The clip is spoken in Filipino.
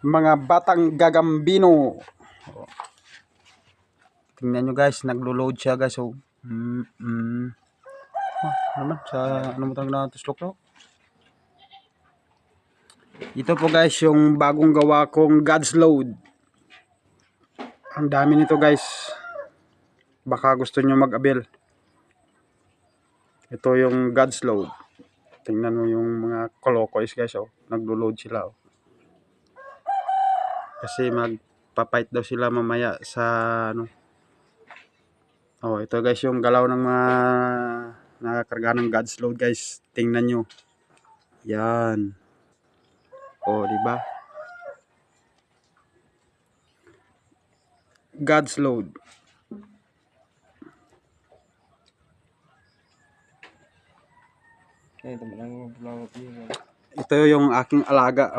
Mga batang gagambino. Tingnan nyo guys, naglo-load siya guys. So, naman sa ano mo tawag na tuslok no? Ito po guys yung bagong gawa kong God's Load. Ang dami nito guys. Baka gusto nyo mag-avail. Ito yung God's Load. Tingnan mo yung mga kolokoys guys. Oh. Naglo-load sila. Oh. Kasi magpapight daw sila mamaya sa ano. Oh, ito guys yung galaw ng mga nakakarga ng God's Load guys. Tingnan nyo. Yan. Oh, di ba? God's Load. Ito yung aking alaga.